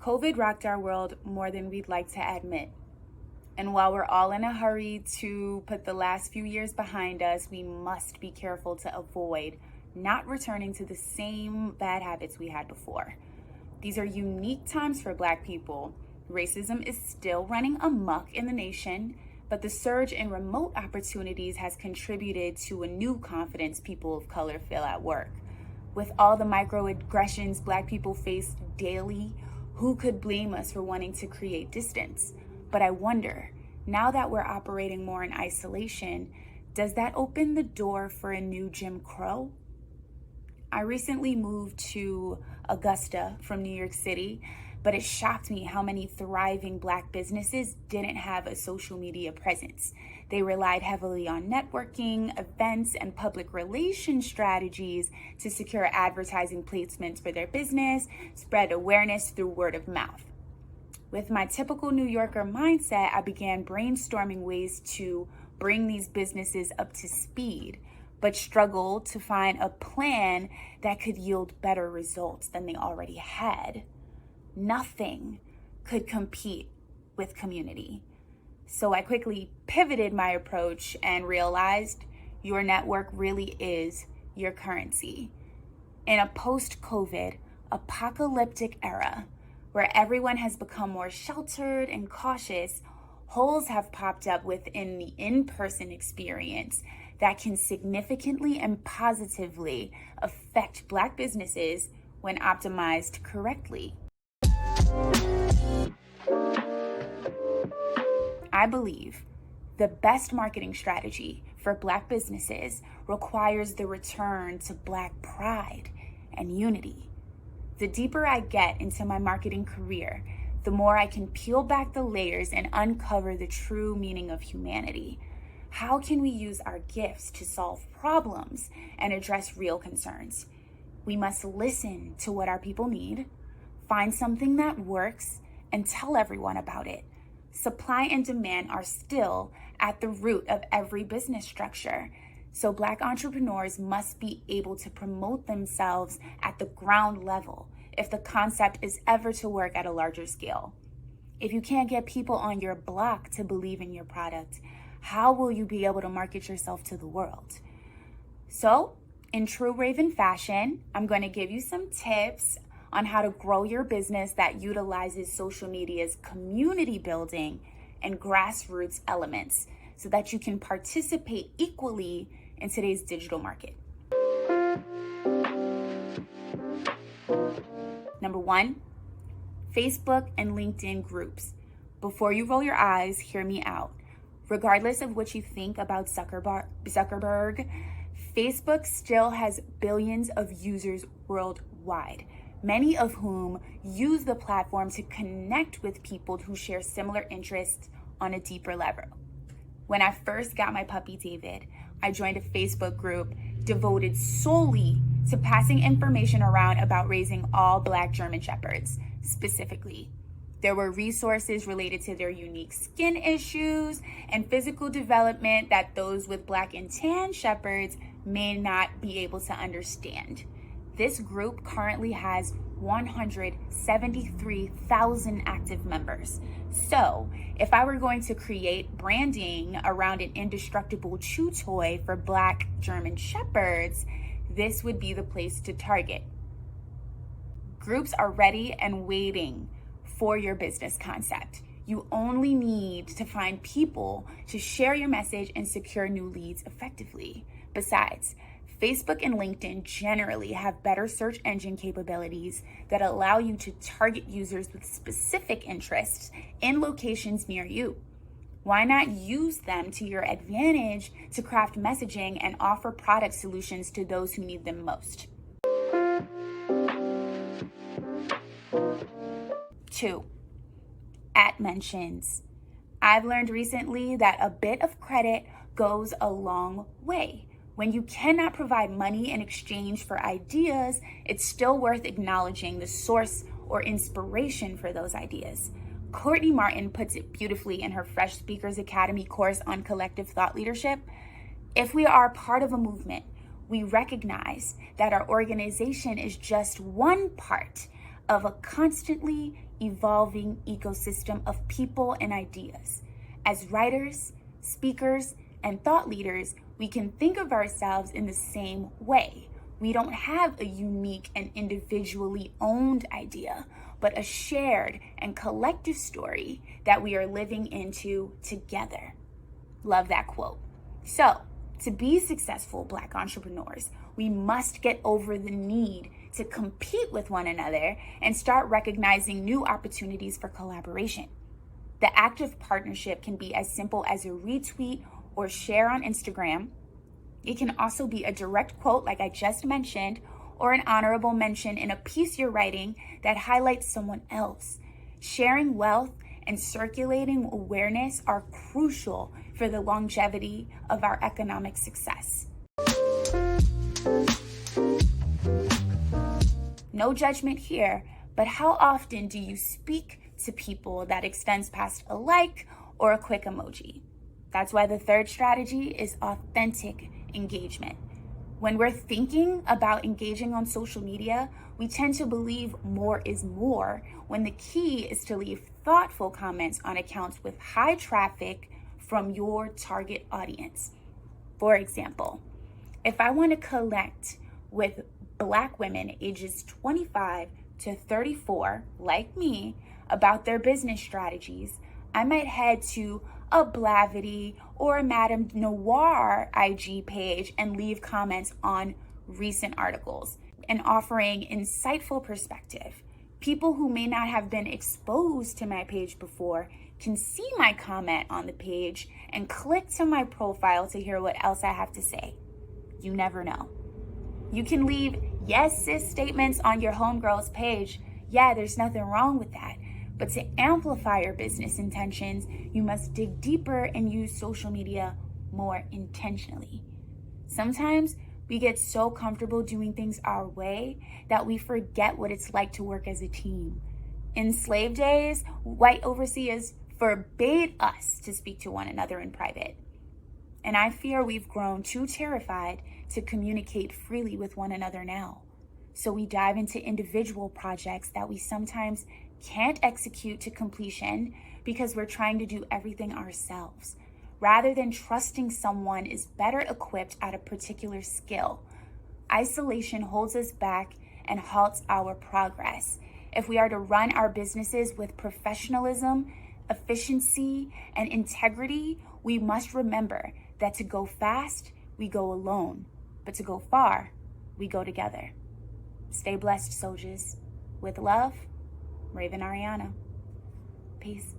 COVID rocked our world more than we'd like to admit. And while we're all in a hurry to put the last few years behind us, we must be careful to avoid not returning to the same bad habits we had before. These are unique times for Black people. Racism is still running amok in the nation, but the surge in remote opportunities has contributed to a new confidence people of color feel at work. With all the microaggressions Black people face daily, who could blame us for wanting to create distance? But I wonder, now that we're operating more in isolation, does that open the door for a new Jim Crow? I recently moved to Augusta from New York City, but it shocked me how many thriving Black businesses didn't have a social media presence. They relied heavily on networking, events, and public relations strategies to secure advertising placements for their business, spread awareness through word of mouth. With my typical New Yorker mindset, I began brainstorming ways to bring these businesses up to speed, but struggled to find a plan that could yield better results than they already had. Nothing could compete with community. So I quickly pivoted my approach and realized your network really is your currency. In a post-COVID apocalyptic era where everyone has become more sheltered and cautious, holes have popped up within the in-person experience that can significantly and positively affect Black businesses when optimized correctly. I believe the best marketing strategy for Black businesses requires the return to Black pride and unity. The deeper I get into my marketing career, the more I can peel back the layers and uncover the true meaning of humanity. How can we use our gifts to solve problems and address real concerns? We must listen to what our people need, find something that works, and tell everyone about it. Supply and demand are still at the root of every business structure. So Black entrepreneurs must be able to promote themselves at the ground level if the concept is ever to work at a larger scale. If you can't get people on your block to believe in your product, how will you be able to market yourself to the world? So, in true Raven fashion, I'm going to give you some tips on how to grow your business that utilizes social media's community building and grassroots elements so that you can participate equally in today's digital market. Number 1, Facebook and LinkedIn groups. Before you roll your eyes, hear me out. Regardless of what you think about Zuckerberg, Facebook still has billions of users worldwide, many of whom use the platform to connect with people who share similar interests on a deeper level. When I first got my puppy David, I joined a Facebook group devoted solely to passing information around about raising all Black German Shepherds, specifically. There were resources related to their unique skin issues and physical development that those with Black and tan Shepherds may not be able to understand. This group currently has 173,000 active members. So, if I were going to create branding around an indestructible chew toy for Black German Shepherds, this would be the place to target. Groups are ready and waiting for your business concept. You only need to find people to share your message and secure new leads effectively. Besides, Facebook and LinkedIn generally have better search engine capabilities that allow you to target users with specific interests in locations near you. Why not use them to your advantage to craft messaging and offer product solutions to those who need them most? 2, @mentions. I've learned recently that a bit of credit goes a long way. When you cannot provide money in exchange for ideas, it's still worth acknowledging the source or inspiration for those ideas. Courtney Martin puts it beautifully in her Fresh Speakers Academy course on collective thought leadership. If we are part of a movement, we recognize that our organization is just one part of a constantly evolving ecosystem of people and ideas. As writers, speakers, and thought leaders, we can think of ourselves in the same way. We don't have a unique and individually owned idea, but a shared and collective story that we are living into together. Love that quote. So, to be successful Black entrepreneurs, we must get over the need to compete with one another and start recognizing new opportunities for collaboration. The act of partnership can be as simple as a retweet or share on Instagram. It can also be a direct quote, like I just mentioned, or an honorable mention in a piece you're writing that highlights someone else. Sharing wealth and circulating awareness are crucial for the longevity of our economic success. No judgment here, but how often do you speak to people that extends past a like or a quick emoji? That's why the third strategy is authentic engagement. When we're thinking about engaging on social media, we tend to believe more is more, when the key is to leave thoughtful comments on accounts with high traffic from your target audience. For example, if I want to connect with Black women ages 25 to 34, like me, about their business strategies, I might head to a Blavity or a Madame Noir IG page and leave comments on recent articles and offering insightful perspective. People who may not have been exposed to my page before can see my comment on the page and click to my profile to hear what else I have to say. You never know. You can leave yes sis statements on your homegirl's page. Yeah, there's nothing wrong with that. But to amplify your business intentions, you must dig deeper and use social media more intentionally. Sometimes we get so comfortable doing things our way that we forget what it's like to work as a team. In slave days, white overseers forbade us to speak to one another in private. And I fear we've grown too terrified to communicate freely with one another now. So we dive into individual projects that we sometimes can't execute to completion because we're trying to do everything ourselves, rather than trusting someone is better equipped at a particular skill. Isolation holds us back and halts our progress. If we are to run our businesses with professionalism, efficiency, and integrity, we must remember that to go fast, we go alone, but to go far, we go together. Stay blessed, soldiers. With love, Raven Ariana. Peace.